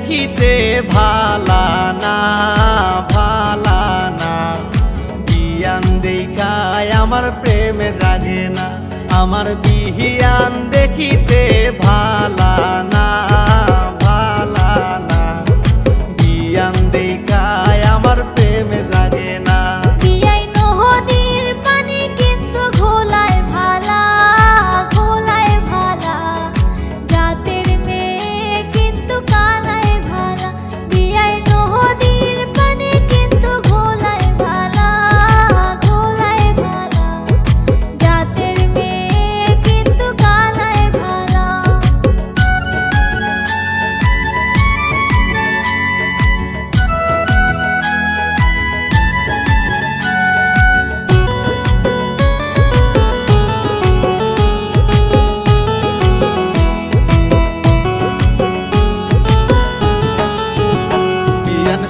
দেখিতে ভালা না ভালা না, বিয়ান দেখায় আমার প্রেমে জাগে না, আমার বিহিয়ান দেখিতে ভালা না ভালা না, বিয়ান দেখায় আমার প্রেমে জাগে না। বিয়াই নদীর পানি কিন্তু ঘোলায় ভালা ঘোলায় ভালা, জাতের মেয়ে কিন্তু কালায় ভালা। বিয়াই নদীর পানি কিন্তু ঘোলায় ভালা ঘোলায় ভালা, জাতের মেয়ে কিন্তু কালায় ভালা।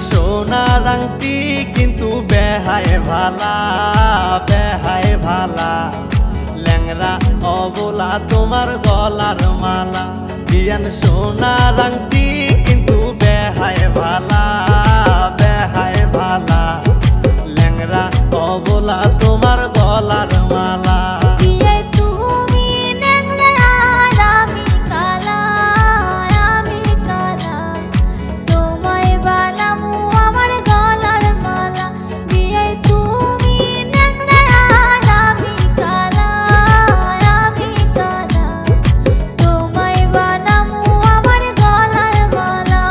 সোনার আংটি কিন্তু বেহায় ভালা বেহায় ভালা, ল্যাংরা অবলা তোমার গলার মালা। বিয়ান সোনার আংটি কিন্তু বেহায় ভালা বেহায় ভালা, ল্যাংরা অবলা তোমার গলার মালা। বিয়াই তুমি ন্যাংরা আর আমি কালা আমি কালা, তোমায় বানামু আমার গলার মালা। বিয়াই তুমি ন্যাংরা আর আমি কালা আমি কালা, তোমায় বানামু আমার গলার মালা।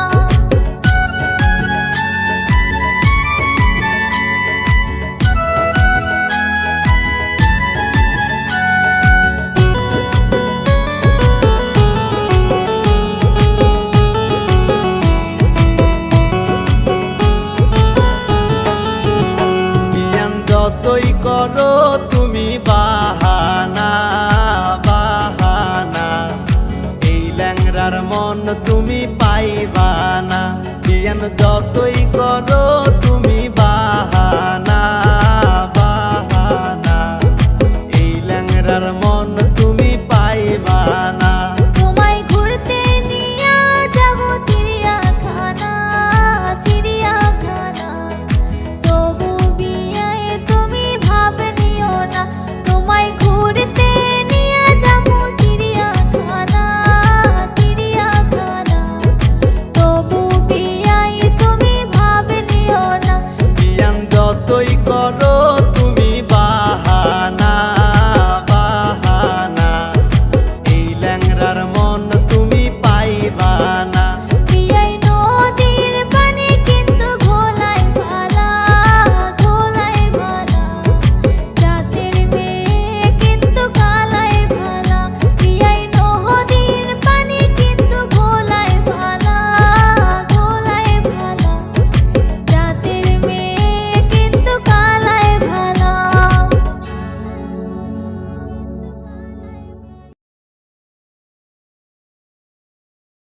বিয়ান যতই করো তুমি বাহানা বাহানা, এই ল্যাংরার মন তুমি পাইবা না। বিয়ান যতই করো তুমি বাহানা